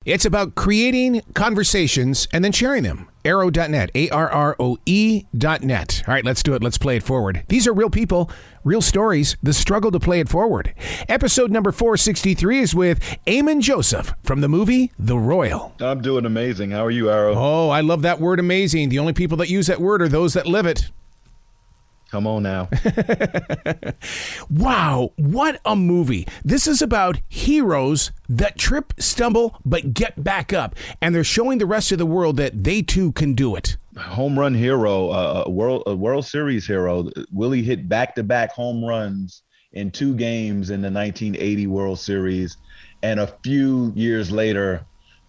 It's about creating conversations and then sharing them. Arrow.net, ARROE.net. All right, let's do it. Let's play it forward. These are real people, real stories, the struggle to play it forward. Episode number 463 is with Amin Joseph from the movie The Royal. I'm doing amazing. How are you, Arrow? Oh, I love that word amazing. The only people that use that word are those that live it. Come on now. Wow, what a movie. This is about heroes that trip, stumble, but get back up. And they're showing the rest of the world that they too can do it. Home run hero, a World Series hero. Willie hit back-to-back home runs in 2 games in the 1980 World Series. And a few years later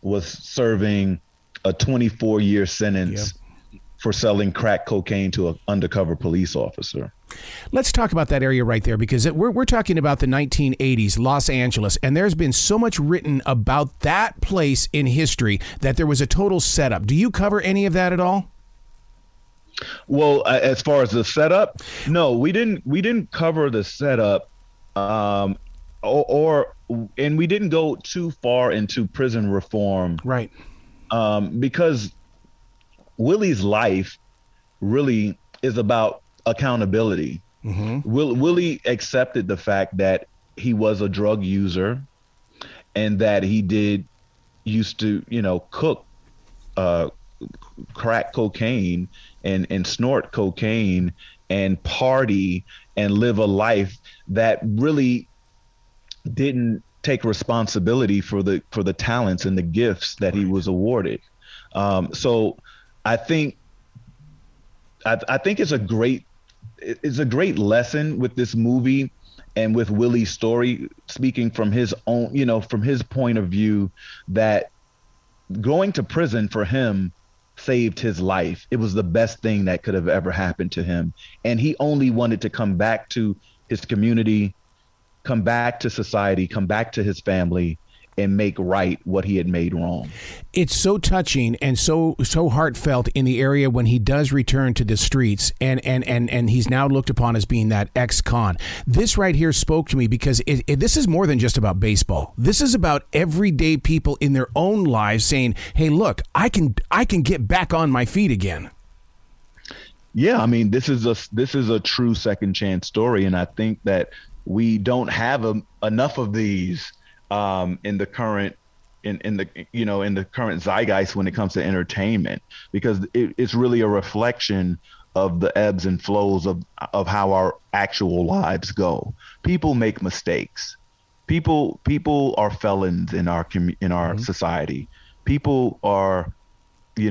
was serving a 24-year sentence. Yep. For selling crack cocaine to an undercover police officer. Let's talk about that area right there, because we're talking about the 1980s, Los Angeles, and there's been so much written about that place in history that there was a total setup. Do you cover any of that at all? Well, as far as the setup, no, we didn't cover the setup, and we didn't go too far into prison reform, right? Because Willie's life really is about accountability. Mm-hmm. Willie accepted the fact that he was a drug user and that he used to, cook crack cocaine and snort cocaine and party and live a life that really didn't take responsibility for the talents and the gifts that he was awarded. So I think it's a great lesson with this movie and with Willie's story, speaking from his own, from his point of view, that going to prison for him saved his life. It was the best thing that could have ever happened to him. And he only wanted to come back to his community, come back to society, come back to his family, and make right what he had made wrong. It's so touching and so heartfelt in the area when he does return to the streets and he's now looked upon as being that ex-con. This right here spoke to me because this is more than just about baseball. This is about everyday people in their own lives saying, hey, look, I can get back on my feet again. Yeah, I mean, this is a true second chance story, and I think that we don't have enough of these in the current zeitgeist when it comes to entertainment, because it's really a reflection of the ebbs and flows of how our actual lives go. People make mistakes. People are felons in our mm-hmm. society. People are, the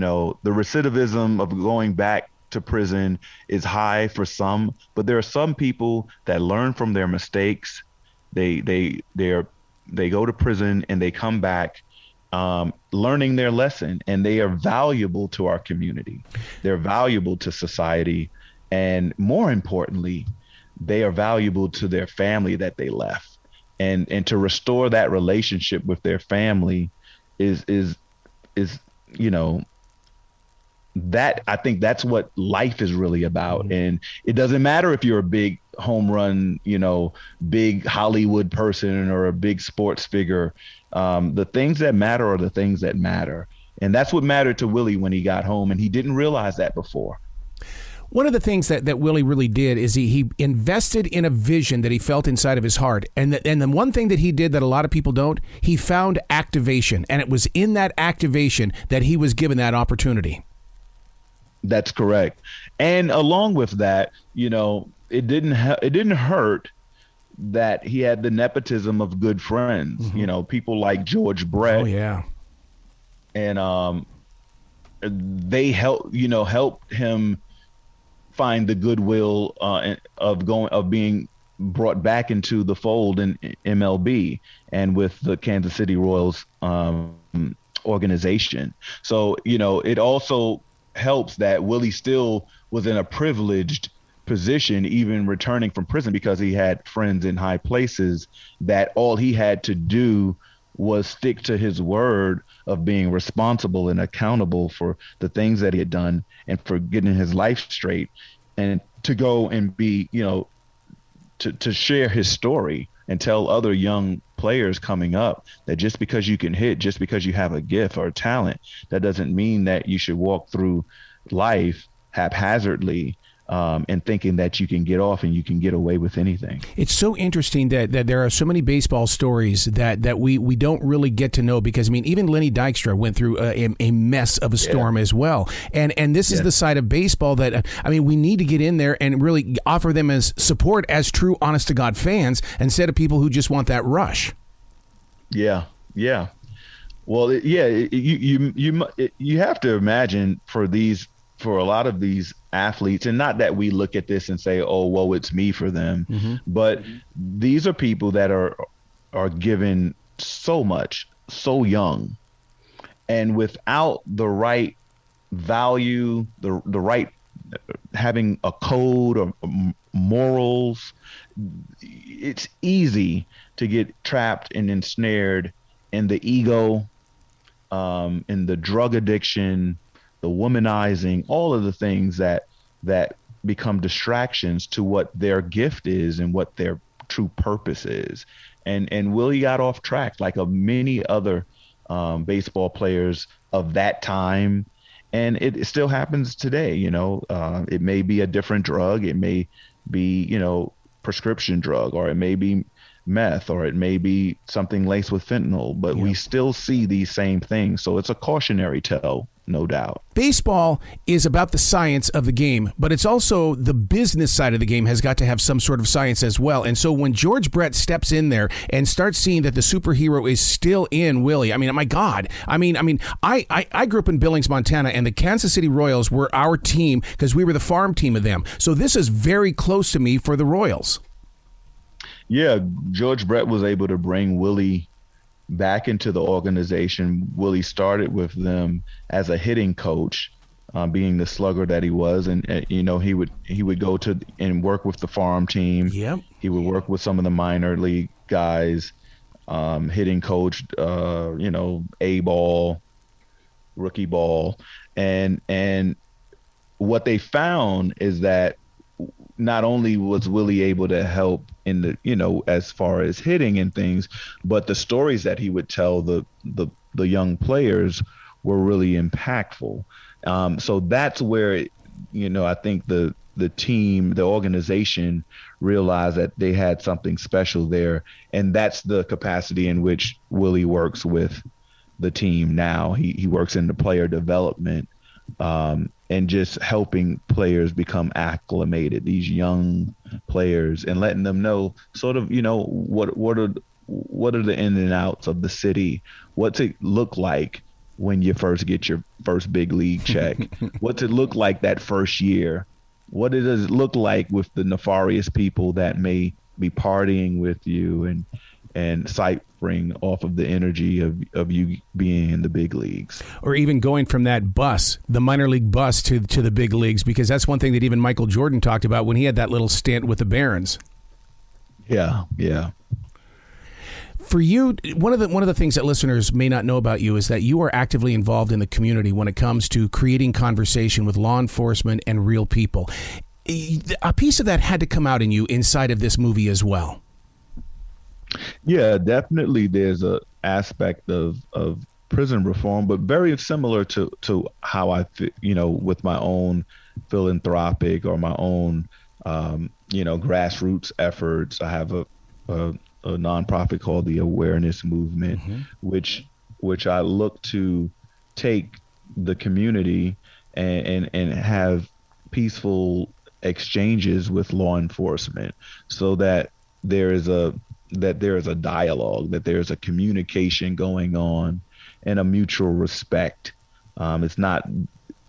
recidivism of going back to prison is high for some, but there are some people that learn from their mistakes. They go to prison and they come back learning their lesson, and they are valuable to our community. They're valuable to society. And more importantly, they are valuable to their family that they left. And to restore that relationship with their family is that, I think that's what life is really about. Mm-hmm. And it doesn't matter if you're a big home run, big Hollywood person or a big sports figure. The things that matter are the things that matter. And that's what mattered to Willie when he got home. And he didn't realize that before. One of the things that Willie really did is he invested in a vision that he felt inside of his heart. And the one thing that he did that a lot of people don't, he found activation. And it was in that activation that he was given that opportunity. That's correct. And along with that, it didn't hurt that he had the nepotism of good friends, mm-hmm. People like George Brett. Oh, yeah. And they helped him find the goodwill of being brought back into the fold in MLB and with the Kansas City Royals organization. So, it also helps that Willie still was in a privileged position, even returning from prison, because he had friends in high places that all he had to do was stick to his word of being responsible and accountable for the things that he had done and for getting his life straight, and to go and be, to share his story and tell other young players coming up that just because you can hit, just because you have a gift or a talent, that doesn't mean that you should walk through life haphazardly, and thinking that you can get off and you can get away with anything. It's so interesting that there are so many baseball stories that we don't really get to know, because, I mean, even Lenny Dykstra went through a mess of a storm as well. And this is the side of baseball that, I mean, we need to get in there and really offer them as support as true, honest to God fans, instead of people who just want that rush. Yeah. Well, you have to imagine for a lot of these athletes, and not that we look at this and say, oh, well, it's me for them, but these are people that are given so much, so young, and without the right value, the right having a code or morals, it's easy to get trapped and ensnared in the ego, in the drug addiction, the womanizing, all of the things that become distractions to what their gift is and what their true purpose is. And Willie got off track like many other baseball players of that time. And it still happens today. It may be a different drug. It may be, prescription drug, or it may be meth, or it may be something laced with fentanyl, but we still see these same things. So it's a cautionary tale, no doubt. Baseball is about the science of the game, but it's also the business side of the game has got to have some sort of science as well. And so when George Brett steps in there and starts seeing that the superhero is still in Willie, I mean, my God, I grew up in Billings, Montana, and the Kansas City Royals were our team because we were the farm team of them. So this is very close to me for the Royals. Yeah, George Brett was able to bring Willie back into the organization. Willie started with them as a hitting coach, being the slugger that he was, and he would go to and work with the farm team. Yep. He would work with some of the minor league guys, hitting coach, A ball, rookie ball, and what they found is that not only was Willie able to help in the, as far as hitting and things, but the stories that he would tell the young players were really impactful. So that's where, I think the team, the organization realized that they had something special there. And that's the capacity in which Willie works with the team now. He works in the player development, and just helping players become acclimated, these young players, and letting them know sort of, what are the in and outs of the city, what's it look like when you first get your first big league check, what's it look like that first year, what does it look like with the nefarious people that may be partying with you and ciphering off of the energy of you being in the big leagues. Or even going from that bus, the minor league bus, to the big leagues, because that's one thing that even Michael Jordan talked about when he had that little stint with the Barons. Yeah. For you, one of the things that listeners may not know about you is that you are actively involved in the community when it comes to creating conversation with law enforcement and real people. A piece of that had to come out in you inside of this movie as well. Yeah, definitely. There's a aspect of prison reform, but very similar to how I, with my own philanthropic or my own, grassroots efforts. I have a nonprofit called the Awareness Movement, which I look to take the community and have peaceful exchanges with law enforcement, so that there is a dialogue, that there's a communication going on, and a mutual respect.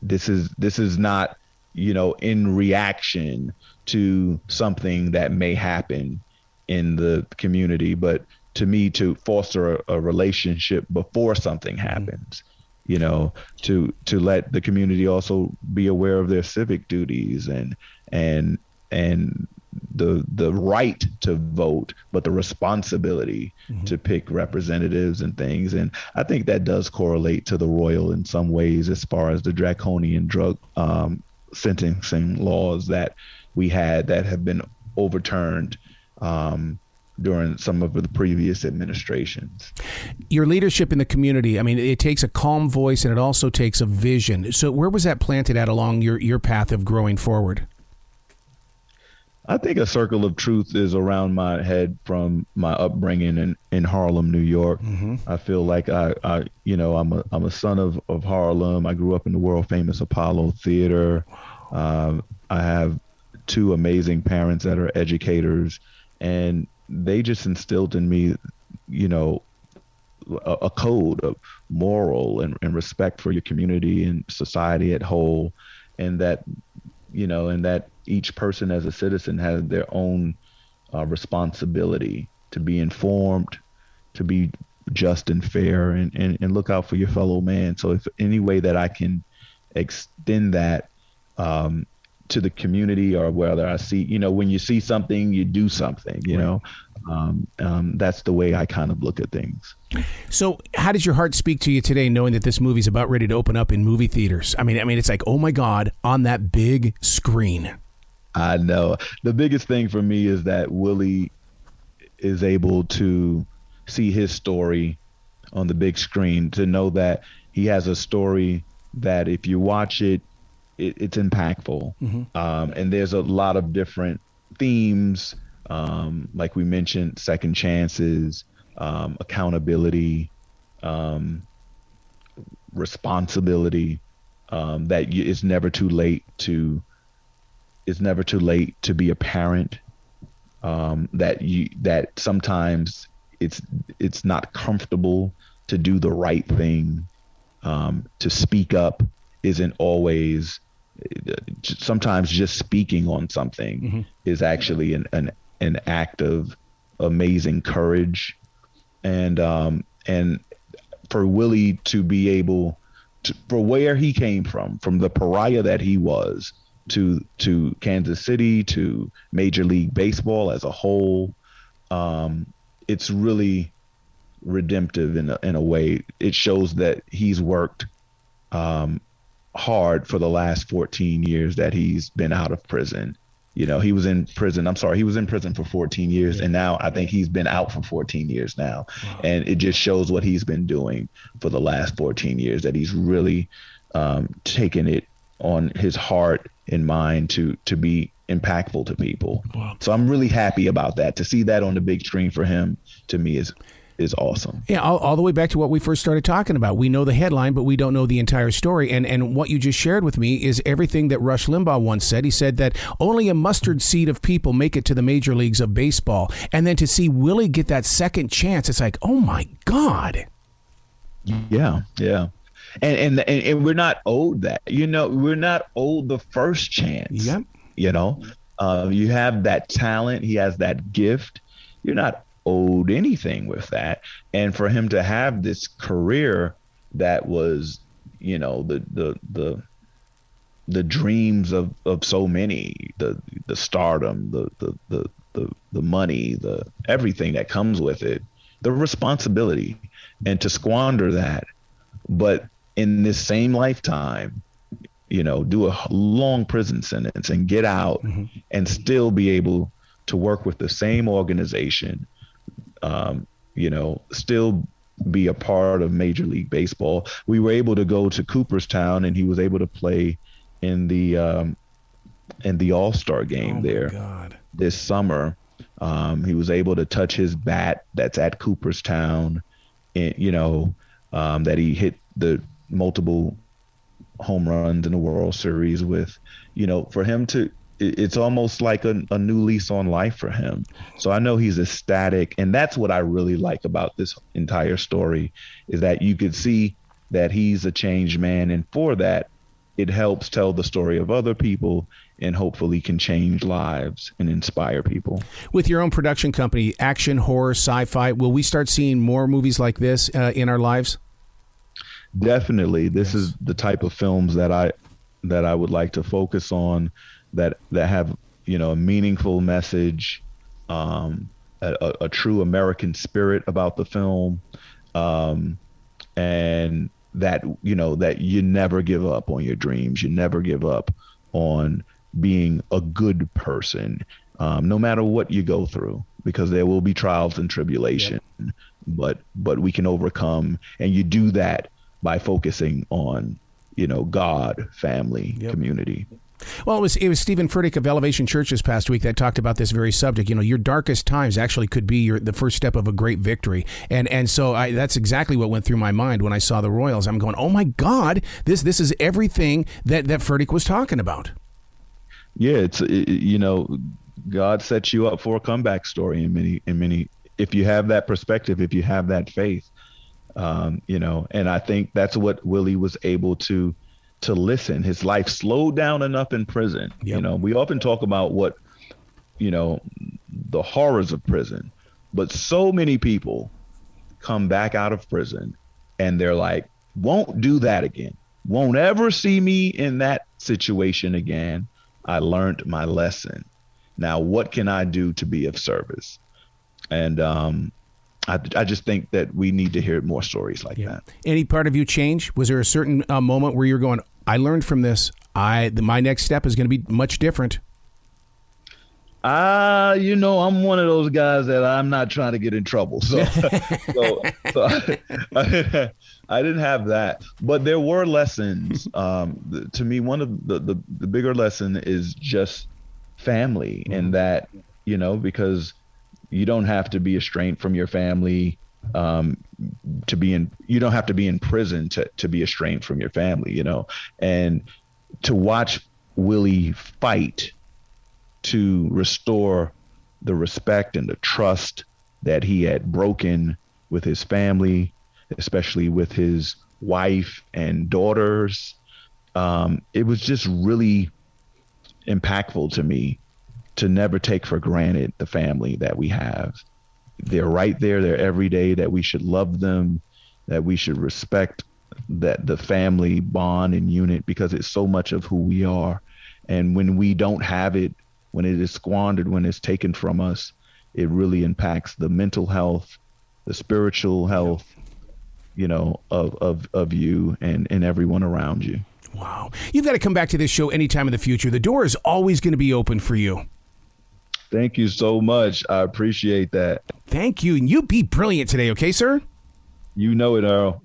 This is not, in reaction to something that may happen in the community, but to me, to foster a relationship before something happens, to let the community also be aware of their civic duties and the right to vote, but the responsibility to pick representatives and things. And I think that does correlate to the Royal in some ways, as far as the draconian drug sentencing laws that we had that have been overturned during some of the previous administrations. Your leadership in the community, I mean, it takes a calm voice and it also takes a vision. So where was that planted at along your path of growing forward? I think a circle of truth is around my head from my upbringing in Harlem, New York. Mm-hmm. I feel like I'm a son of Harlem. I grew up in the world famous Apollo Theater. I have two amazing parents that are educators, and they just instilled in me, a code of moral and respect for your community and society at whole, and that each person as a citizen has their own responsibility to be informed, to be just and fair, and look out for your fellow man. So if any way that I can extend that to the community, or whether I see, when you see something, you do something, that's the way I kind of look at things. So how does your heart speak to you today, knowing that this movie's about ready to open up in movie theaters? I mean, it's like, oh my God, on that big screen. I know. The biggest thing for me is that Willie is able to see his story on the big screen, to know that he has a story that if you watch it, it's impactful. Mm-hmm. And there's a lot of different themes, like we mentioned, second chances, accountability, responsibility, that it's never too late to be a parent, that sometimes it's not comfortable to do the right thing, to speak up isn't always. Sometimes just speaking on something mm-hmm. is actually an act of amazing courage, and for Willie to be able to, for where he came from the pariah that he was, to Kansas City, to Major League Baseball as a whole, it's really redemptive in a way. It shows that he's worked hard for the last 14 years that he's been out of prison. He was in prison. He was in prison for 14 years, and now I think he's been out for 14 years now. Wow. And it just shows what he's been doing for the last 14 years, that he's really taken it on his heart and mind to be impactful to people. Wow. So I'm really happy about that. To see that on the big screen for him, to me, is awesome. Yeah, all the way back to what we first started talking about. We know the headline, but we don't know the entire story. And what you just shared with me is everything that Rush Limbaugh once said. He said that only a mustard seed of people make it to the major leagues of baseball. And then to see Willie get that second chance, it's like, oh my God. Yeah. And we're not owed that. We're not owed the first chance. Yep. You have that talent. He has that gift. You're not owed anything with that. And for him to have this career that was, the dreams of so many, the stardom, the money, the everything that comes with it, the responsibility, and to squander that, but in this same lifetime, do a long prison sentence and get out mm-hmm. and still be able to work with the same organization, still be a part of Major League Baseball. We were able to go to Cooperstown, and he was able to play in the All-Star game this summer. He was able to touch his bat that's at Cooperstown, and, that he hit the multiple home runs in the World Series with. For him to, it's almost like a new lease on life for him. So I know he's ecstatic. And that's what I really like about this entire story, is that you could see that he's a changed man. And for that, it helps tell the story of other people and hopefully can change lives and inspire people. With your own production company, action, horror, sci-fi, will we start seeing more movies like this in our lives? Definitely. This is the type of films that I would like to focus on, that have, a meaningful message, a true American spirit about the film, and that, that you never give up on your dreams. You never give up on being a good person, no matter what you go through, because there will be trials and tribulation, but we can overcome. And you do that by focusing on, God, family, community. Well, it was Stephen Furtick of Elevation Church this past week that talked about this very subject. Your darkest times actually could be the first step of a great victory. And so that's exactly what went through my mind when I saw the Royals. I'm going, oh my God, this is everything that Furtick was talking about. Yeah, God sets you up for a comeback story in many, if you have that perspective, if you have that faith, and I think that's what Willie was able to listen. His life slowed down enough in prison. Yep. We often talk about the horrors of prison, but so many people come back out of prison and they're like, won't do that again. Won't ever see me in that situation again. I learned my lesson. Now, what can I do to be of service? And I just think that we need to hear more stories like that. Any part of you change? Was there a certain moment where you're going, I learned from this. My next step is going to be much different? I'm one of those guys that I'm not trying to get in trouble. So I didn't have that. But there were lessons. To me, one of the bigger lesson is just family, and that, because you don't have to be estranged from your family you don't have to be in prison to be estranged from your family, and to watch Willie fight to restore the respect and the trust that he had broken with his family, especially with his wife and daughters. It was just really impactful to me to never take for granted the family that we have. They're right there. They're every day, that we should love them, that we should respect the family bond and unit, because it's so much of who we are. And when we don't have it, when it is squandered, when it's taken from us, it really impacts the mental health, the spiritual health, of you and everyone around you. Wow. You've got to come back to this show anytime in the future. The door is always going to be open for you. Thank you so much. I appreciate that. Thank you. And you be brilliant today, okay, sir? You know it, Earl.